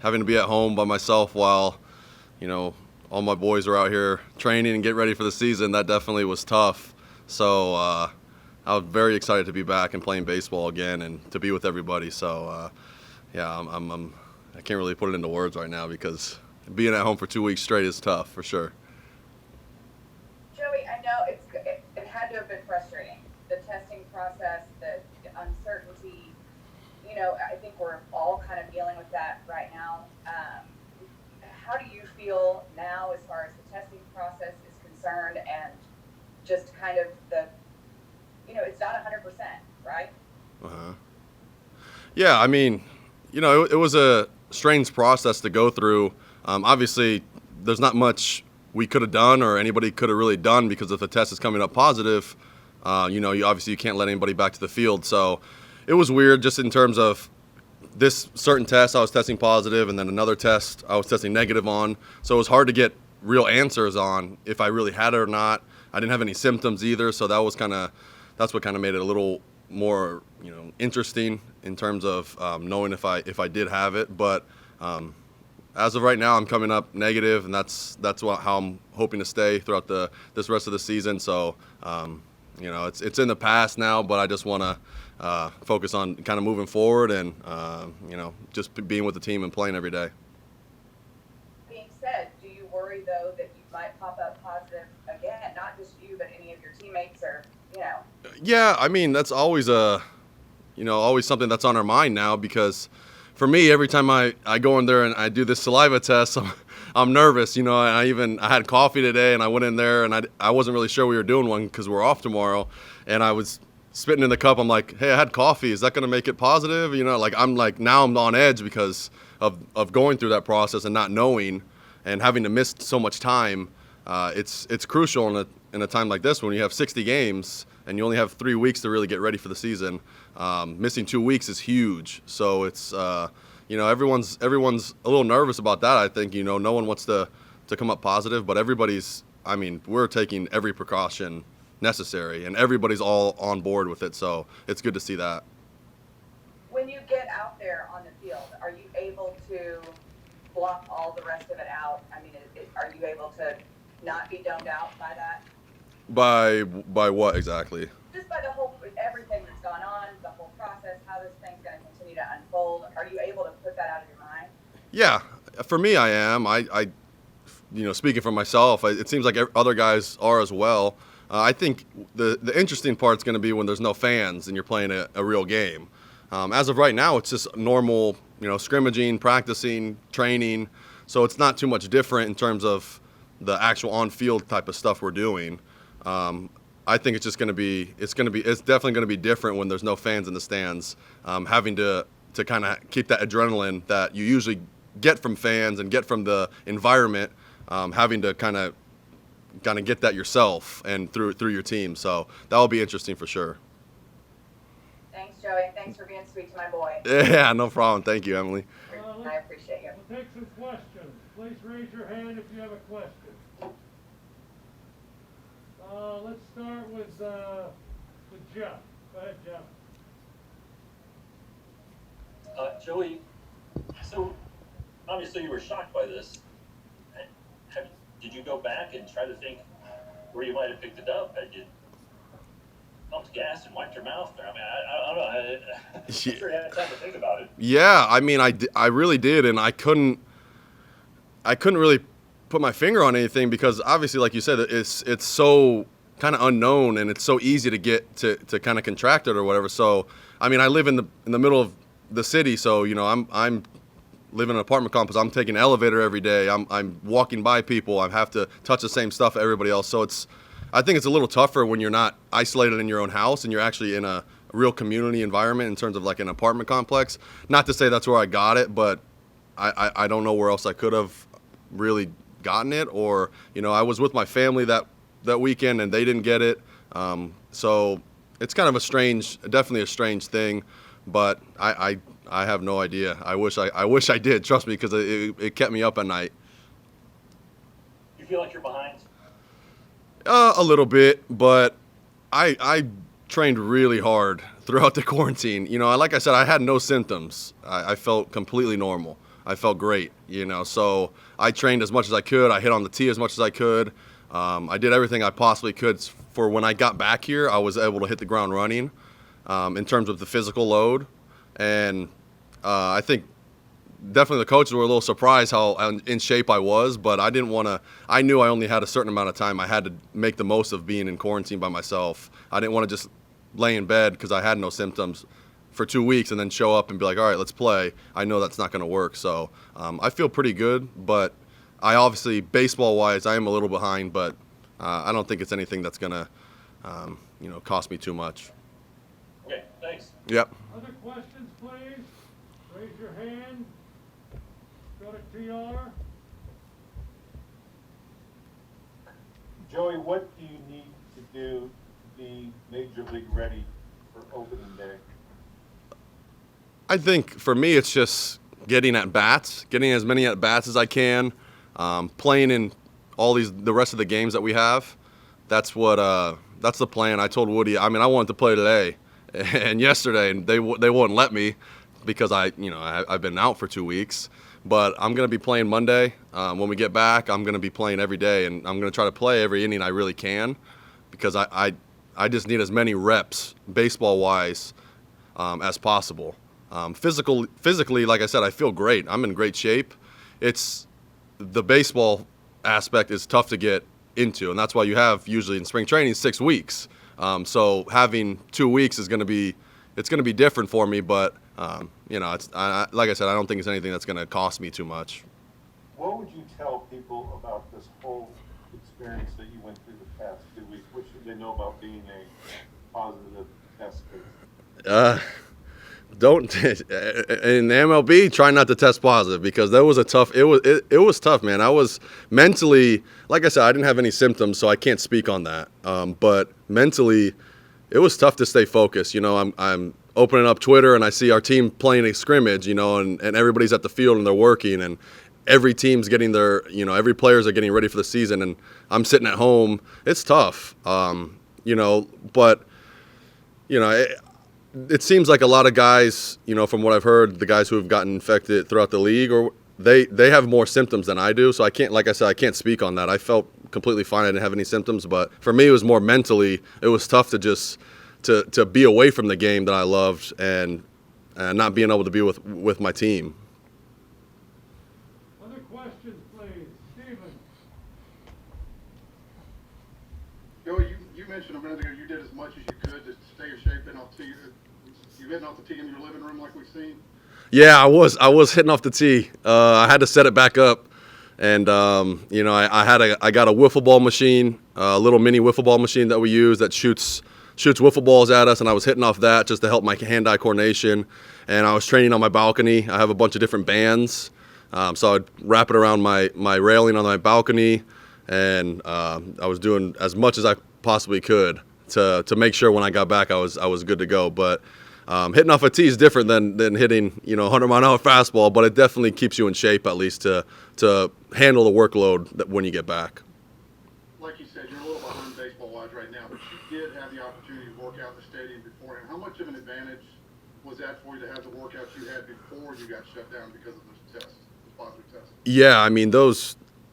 having to be at home by myself while, all my boys were out here training and getting ready for the season, that definitely was tough. So I was very excited to be back and playing baseball again and to be with everybody. So, I can't really put it into words right now because being at home for 2 weeks straight is tough for sure. Joey, I know it had to have been frustrating. The testing process, the uncertainty. I think we're all kind of dealing with that right now. How do you feel now as far as the testing process is concerned and just kind of it's not 100%, right? Uh-huh. Yeah, I mean, it was a strange process to go through. Obviously, there's not much we could have done or anybody could have really done because if the test is coming up positive, you can't let anybody back to the field. So it was weird just in terms of this certain test I was testing positive and then another test I was testing negative on. So it was hard to get real answers on if I really had it or not. I didn't have any symptoms either, so that's what kind of made it a little more interesting in terms of knowing if I did have it. But as of right now, I'm coming up negative, and that's how I'm hoping to stay throughout this rest of the season. So it's in the past now, but I just want to focus on kind of moving forward and just being with the team and playing every day. Being said, do you worry though that you might pop up positive again? Not just you, but any of your teammates or Yeah, I mean that's always always something that's on our mind now because for me, every time I go in there and I do this saliva test, I'm nervous. And I had coffee today and I went in there and I wasn't really sure we were doing one because we're off tomorrow, and I was spitting in the cup. I'm like, hey, I had coffee. Is that going to make it positive? Now I'm on edge because of going through that process and not knowing and having to miss so much time. It's crucial in a time like this when you have 60 games and you only have 3 weeks to really get ready for the season. Missing 2 weeks is huge. So it's everyone's a little nervous about that. I think no one wants to come up positive, but we're taking every precaution necessary, and everybody's all on board with it. So it's good to see that. When you get out there on the field, are you able to block all the rest of it out? I mean, are you able to not be dumbed out by that? By what exactly? Just by everything that's gone on, the whole process, how this thing's going to continue to unfold. Are you able to put that out of your mind? Yeah, for me, I am. I speaking for myself, it seems like other guys are as well. I think the interesting part's going to be when there's no fans and you're playing a real game. As of right now, it's just normal, scrimmaging, practicing, training. So it's not too much different in terms of the actual on-field type of stuff we're doing. I think it's definitely going to be different when there's no fans in the stands. Having to kind of keep that adrenaline that you usually get from fans and get from the environment, having to kind of get that yourself and through your team. So that will be interesting for sure. Thanks, Joey. Thanks for being sweet to my boy. Yeah, no problem. Thank you, Emily. I appreciate you. We'll take some questions. Please raise your hand if you have a question. Let's start with Jeff. Go ahead, Jeff. Joey, so obviously you were shocked by this. Did you go back and try to think where you might have picked it up? Had you pumped gas and wiped your mouth? I mean, I don't know. I'm sure you had time to think about it. Yeah, I really did, and I couldn't really put my finger on anything because obviously, like you said, it's so kind of unknown and it's so easy to get to kind of contract it or whatever. So, I live in the middle of the city, so I'm living in an apartment complex. I'm taking an elevator every day. I'm walking by people. I have to touch the same stuff as everybody else. So I think it's a little tougher when you're not isolated in your own house and you're actually in a real community environment in terms of like an apartment complex. Not to say that's where I got it, but I don't know where else I could have really gotten it. Or I was with my family that weekend and they didn't get it. So it's kind of definitely a strange thing. But I have no idea. I wish I did. Trust me, because it kept me up at night. You feel like you're behind? A little bit, but I trained really hard throughout the quarantine. Like I said, I had no symptoms. I felt completely normal. I felt great, you know. So I trained as much as I could. I hit on the tee as much as I could. I did everything I possibly could for when I got back here. I was able to hit the ground running in terms of the physical load. And I think definitely the coaches were a little surprised how in shape I was, but I didn't want to. I knew I only had a certain amount of time. I had to make the most of being in quarantine by myself. I didn't want to just lay in bed because I had no symptoms for 2 weeks and then show up and be like, all right, let's play. I know that's not going to work. So I feel pretty good, but I obviously, baseball-wise, I am a little behind, but I don't think it's anything that's going to, cost me too much. Okay, thanks. Yep. Other questions, please? Raise your hand. Go to TR. Joey, what do you need to do to be Major League ready for opening day? I think for me, it's just getting at bats, getting as many at bats as I can, playing in the rest of the games that we have. That's the plan. I told Woody, I wanted to play today and yesterday, and they wouldn't let me because I've been out for 2 weeks. But I'm going to be playing Monday. When we get back, I'm going to be playing every day, and I'm going to try to play every inning I really can because I just need as many reps, baseball-wise, as possible. Physically, like I said, I feel great. I'm in great shape. It's the baseball aspect is tough to get into, and that's why you have usually in spring training 6 weeks. So having 2 weeks is going to be different for me, but it's like I said, I don't think it's anything that's going to cost me too much. What would you tell people about this whole experience that you went through the past 2 weeks? What should they know about being a positive test case? Don't in the MLB try not to test positive because that was it was tough, man. I was mentally, like I said, I didn't have any symptoms, so I can't speak on that. But mentally, it was tough to stay focused. I'm opening up Twitter and I see our team playing a scrimmage, and everybody's at the field and they're working, and every team's getting every players are getting ready for the season, and I'm sitting at home. It's tough, but it seems like a lot of guys, from what I've heard, the guys who have gotten infected throughout the league, or they have more symptoms than I do. So I can't, like I said, I can't speak on that. I felt completely fine. I didn't have any symptoms, but for me, it was more mentally. It was tough to just to be away from the game that I loved and not being able to be with my team. Other questions, please? Steven. Joey, you mentioned a minute ago you did as much as you could to stay in shape and off tee. You hitting off the tee in your living room like we've seen? Yeah, I was hitting off the tee. I had to set it back up, and I got a wiffle ball machine, a little mini wiffle ball machine that we use that shoots wiffle balls at us, and I was hitting off that just to help my hand-eye coordination. And I was training on my balcony. I have a bunch of different bands, so I'd wrap it around my railing on my balcony, and I was doing as much as I possibly could to make sure when I got back I was good to go. But hitting off a tee is different than hitting 100-mile-an-hour fastball, but it definitely keeps you in shape at least to handle the workload when you get back. Like you said, you're a little behind baseball-wise right now, but you did have the opportunity to work out in the stadium beforehand. How much of an advantage was that for you to have the workouts you had before you got shut down because of those tests, the positive tests? Yeah,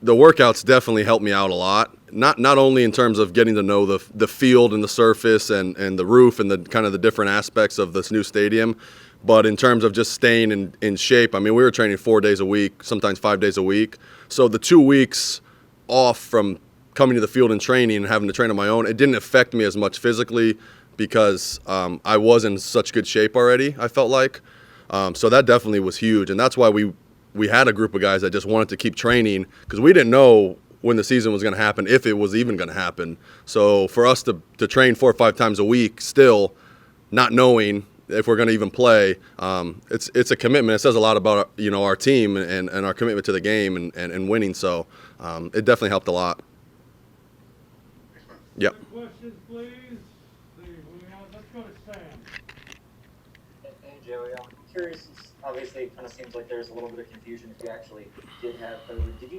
the workouts definitely helped me out a lot. Not only in terms of getting to know the field and the surface and the roof and the kind of the different aspects of this new stadium, but in terms of just staying in shape. We were training 4 days a week, sometimes 5 days a week. So the 2 weeks off from coming to the field and training and having to train on my own, it didn't affect me as much physically because I was in such good shape already, I felt like. So that definitely was huge, and that's why we had a group of guys that just wanted to keep training because we didn't know when the season was going to happen, if it was even going to happen. So for us to train 4 or 5 times a week still, not knowing if we're going to even play, it's a commitment. It says a lot about our team and our commitment to the game and winning. So it definitely helped a lot. Yep. Other questions, please? Let's go to Sam. Hey, Joey, I'm curious. Obviously, it kind of seems like there's a little bit of confusion if you actually did have COVID. Did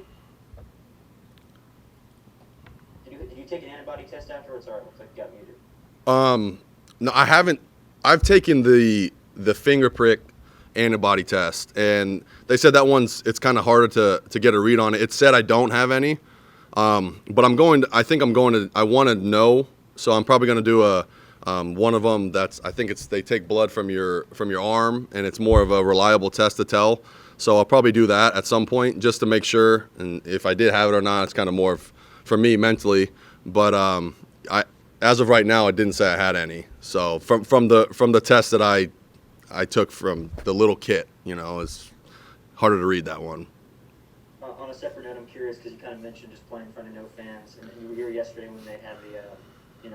you take an antibody test afterwards? Sorry, it looks like you got muted. No, I haven't. I've taken the finger prick antibody test, and they said that it's kind of harder to get a read on it. It said I don't have any, but I want to know, so I'm probably going to do one of them they take blood from your arm, and it's more of a reliable test to tell. So I'll probably do that at some point just to make sure, and if I did have it or not, it's kind of more for me mentally. But as of right now, it didn't say I had any. So from the test that I took from the little kit, it's harder to read that one. On a separate note, I'm curious because you kind of mentioned just playing in front of no fans, and you were here yesterday when they had the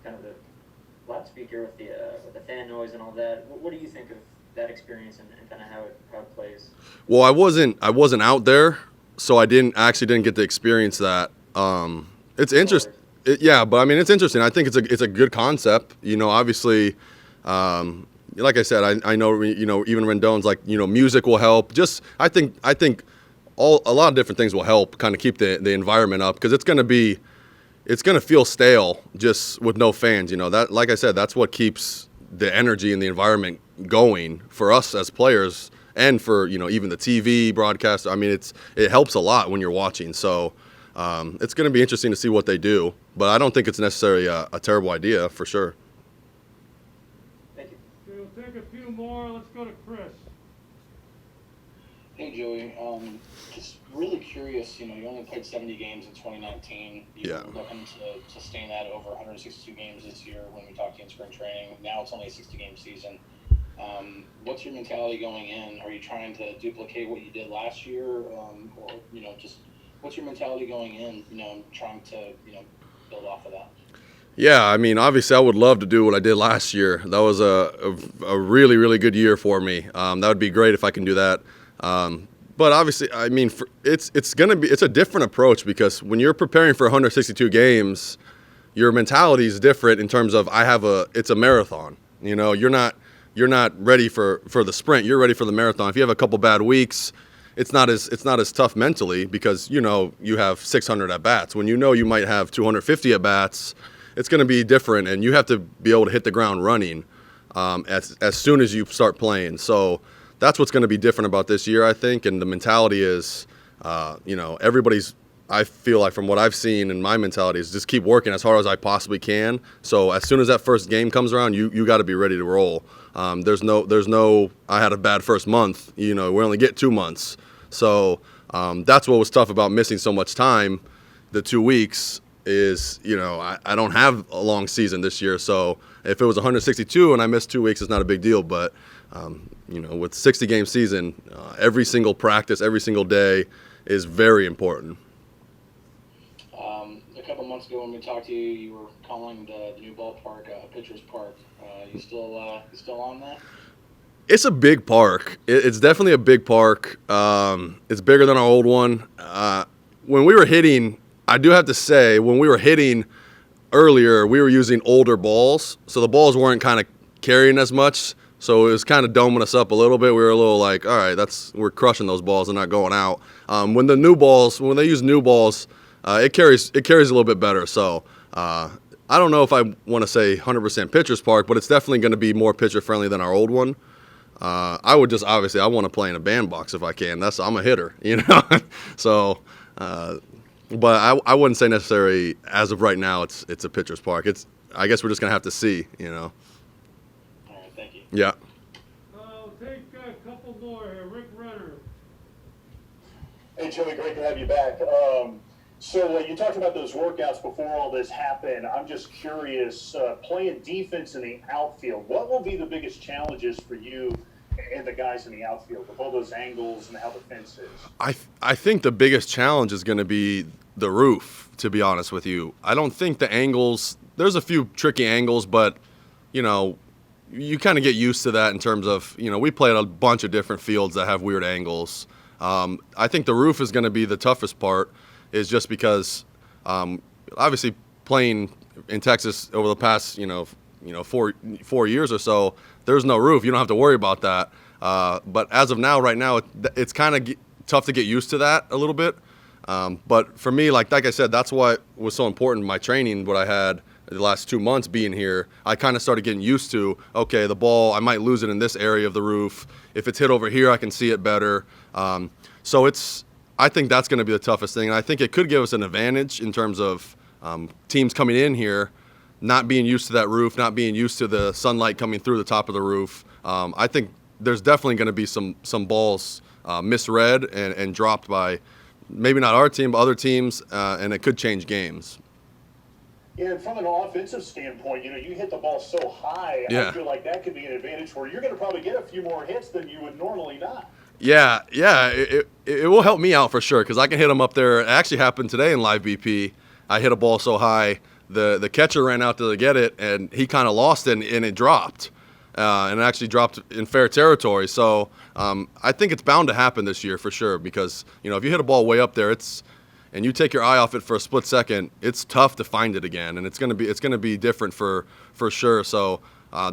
kind of the loudspeaker with the fan noise and all that. What do you think of that experience and kind of how it plays? Well, I wasn't out there, so I didn't get to experience that. It's interesting. Yeah, but I mean, it's interesting. I think it's a good concept. Obviously, like I said, I know even Rendon's like music will help. Just I think a lot of different things will help kind of keep the environment up, because it's going to feel stale just with no fans. That, like I said, that's what keeps the energy in the environment going for us as players, and for even the TV broadcast. I mean, it helps a lot when you're watching. So it's going to be interesting to see what they do, but I don't think it's necessarily a terrible idea for sure. Thank you. Okay, we'll take a few more. Let's go to Chris. Hey Joey, just really curious, you only played 70 games in 2019. You were looking to sustain that over 162 games this year when we talked to you in spring training. Now it's only a 60-game season. What's your mentality going in? Are you trying to duplicate what you did last year? Or, just what's your mentality going in, trying to, build off of that? Yeah, I mean, obviously I would love to do what I did last year. That was a really, really good year for me. That would be great if I can do that. But obviously, I mean, it's a different approach, because when you're preparing for 162 games, your mentality is different in terms of it's a marathon. You're not ready for the sprint. You're ready for the marathon. If you have a couple bad weeks, it's not as tough mentally, because you have 600 at bats. When you might have 250 at bats, it's going to be different, and you have to be able to hit the ground running as soon as you start playing. So that's what's going to be different about this year, I think. And the mentality is, everybody's, I feel like from what I've seen, and my mentality is just keep working as hard as I possibly can. So as soon as that first game comes around, you got to be ready to roll. There's no, I had a bad first month. We only get 2 months. So that's what was tough about missing so much time. The 2 weeks is, I don't have a long season this year. So if it was 162 and I missed 2 weeks, it's not a big deal. But with 60-game season, every single practice, every single day is very important. A couple months ago when we talked to you, you were calling the new ballpark Pitcher's Park. You still on that? It's a big park. It's definitely a big park. It's bigger than our old one. When we were hitting, I do have to say, when we were hitting earlier, we were using older balls, so the balls weren't kind of carrying as much. So it was kind of doming us up a little bit. We were a little like, all right, we're crushing those balls and not going out. When they use new balls, it carries a little bit better. So I don't know if I want to say 100% pitcher's park, but it's definitely going to be more pitcher friendly than our old one. I would just I want to play in a bandbox if I can. I'm a hitter, So, but I wouldn't say necessarily as of right now it's a pitcher's park. I guess we're just gonna have to see, All right, thank you. Yeah. I'll take a couple more here. Rick Renner. Hey, Joey, great to have you back. So you talked about those workouts before all this happened. I'm just curious, playing defense in the outfield, what will be the biggest challenges for you and the guys in the outfield with all those angles and how the fence is? I think the biggest challenge is going to be the roof, to be honest with you. I don't think the angles, there's a few tricky angles, but, you kind of get used to that in terms of, we play at a bunch of different fields that have weird angles. I think the roof is going to be the toughest part, is just because obviously playing in Texas over the past, 4 years or so, there's no roof. You don't have to worry about that. But as of now, right now, it's kind of tough to get used to that a little bit. But for me, like I said, that's why it was so important in my training, what I had the last 2 months being here, I kind of started getting used to, okay, the ball, I might lose it in this area of the roof. If it's hit over here, I can see it better. So I think that's going to be the toughest thing. And I think it could give us an advantage in terms of teams coming in here, not being used to that roof, not being used to the sunlight coming through the top of the roof. I think there's definitely going to be some balls misread and dropped by maybe not our team, but other teams, and it could change games. Yeah, and from an offensive standpoint, you hit the ball so high, Yeah. I feel like that could be an advantage where you're going to probably get a few more hits than you would normally not. Yeah, it will help me out for sure because I can hit them up there. It actually happened today in live BP. I hit a ball so high, the catcher ran out to get it, and he kind of lost it, and it dropped. And it actually dropped in fair territory. So I think it's bound to happen this year for sure because, if you hit a ball way up there, and you take your eye off it for a split second, it's tough to find it again, and it's gonna be different for sure. So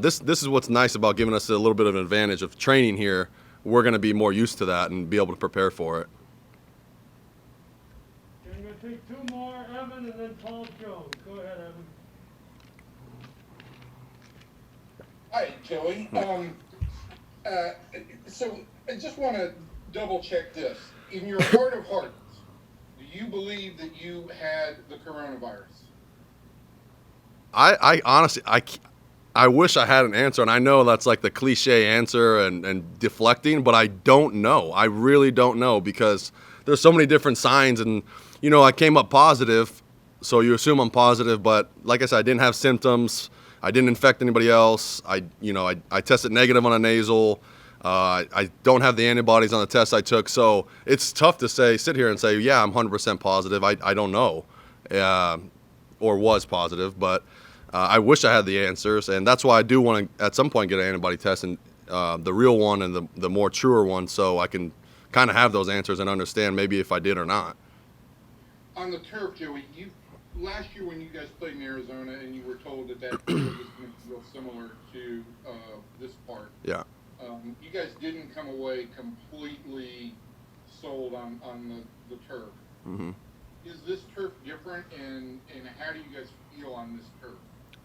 this is what's nice about giving us a little bit of an advantage of training here. We're gonna be more used to that and be able to prepare for it. I'm gonna take two more, Evan, and then Paul Jones. Go ahead, Evan. Hi, Joey. So I just want to double check this. In your heart of hearts, do you believe that you had the coronavirus? I honestly, I wish I had an answer, and I know that's like the cliche answer and deflecting, but I don't know. I really don't know because there's so many different signs, and I came up positive, so you assume I'm positive, but like I said, I didn't have symptoms. I didn't infect anybody else. I tested negative on a nasal. I don't have the antibodies on the test I took, so it's tough to sit here and say, yeah, I'm 100% positive. I don't know, or was positive, but I wish I had the answers, and that's why I do want to at some point get an antibody test, and the real one and the more truer one, so I can kind of have those answers and understand maybe if I did or not. On the turf, Joey, last year when you guys played in Arizona and you were told that field was going to be real similar to this part, Yeah. you guys didn't come away completely sold on the turf. Mm-hmm. Is this turf different, and how do you guys feel on this turf?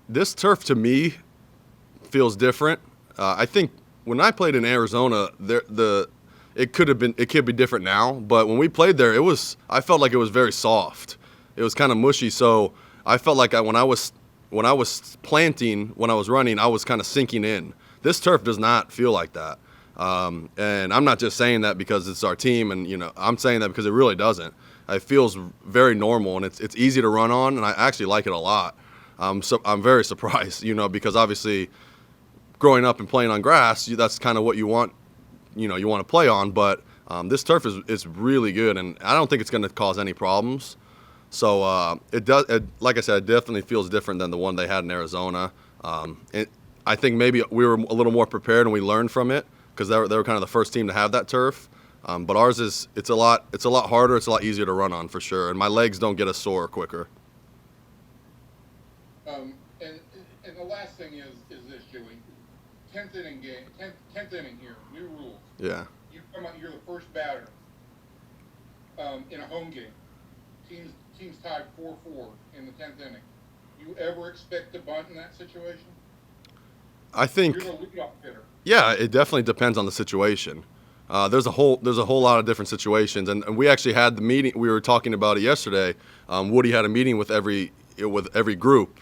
This turf to me feels different. I think when I played in Arizona, it could be different now, but when we played there, I felt like it was very soft. It was kind of mushy, so I felt like when I was planting, when I was running, I was kind of sinking in. This turf does not feel like that, and I'm not just saying that because it's our team, and I'm saying that because it really doesn't. It feels very normal, and it's easy to run on, and I actually like it a lot. So I'm very surprised, because obviously, growing up and playing on grass, that's kind of what you want, you want to play on. But this turf is really good, and I don't think it's going to cause any problems. So it does. Like I said, it definitely feels different than the one they had in Arizona. I think maybe we were a little more prepared and we learned from it because they were kind of the first team to have that turf. But ours it's a lot harder. It's a lot easier to run on for sure, and my legs don't get as sore quicker. And the last thing is this, Joey. 10th inning game, 10th inning here, new rules. Yeah. You come out, you're the first batter in a home game. Teams tied 4-4 in the 10th inning. You ever expect to bunt in that situation? I think. You're the leadoff hitter. Yeah, it definitely depends on the situation. There's a whole lot of different situations, and we actually had the meeting. We were talking about it yesterday. Woody had a meeting with every group,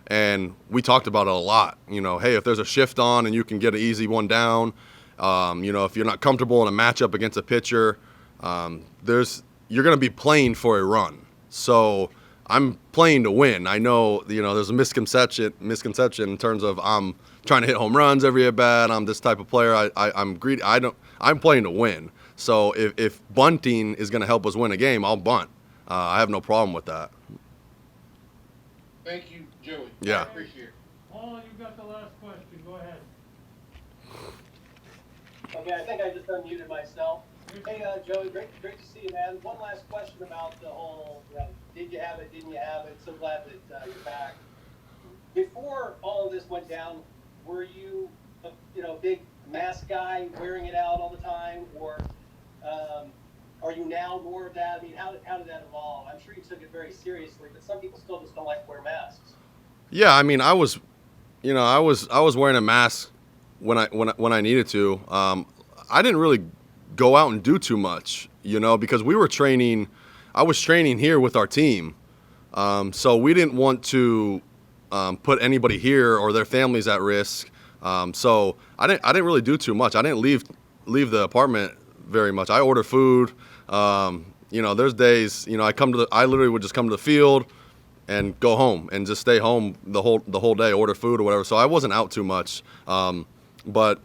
and we talked about it a lot. Hey, if there's a shift on and you can get an easy one down, if you're not comfortable in a matchup against a pitcher, you're going to be playing for a run. So I'm playing to win. I know, there's a misconception in terms of I'm trying to hit home runs every at bat. I'm this type of player. I'm greedy. I'm playing to win. So if bunting is going to help us win a game, I'll bunt. I have no problem with that. Thank you, Joey. Yeah. I appreciate it. Paul, you got the last question. Go ahead. Okay, I think I just unmuted myself. Hey, Joey, great to see you, man. One last question about the whole, did you have it, didn't you have it? So glad that you're back. Before all of this went down, were you a big mask guy, wearing it out all the time, or are you now more of that? I mean, how did that evolve? I'm sure you took it very seriously, but some people still just don't like to wear masks. Yeah, I mean, I was wearing a mask when I needed to. I didn't really go out and do too much, because we were training. I was training here with our team, so we didn't want to put anybody here or their families at risk. So I didn't really do too much. I didn't leave the apartment very much. I order food. There's days, I literally would just come to the field and go home and just stay home the whole day, order food or whatever. So I wasn't out too much. But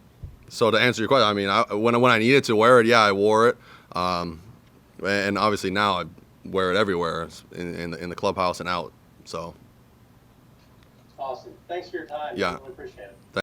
so to answer your question, I mean, when I needed to wear it, yeah, I wore it. And obviously now I wear it everywhere in the clubhouse and out. So. Awesome. Thanks for your time. Yeah. Really appreciate it.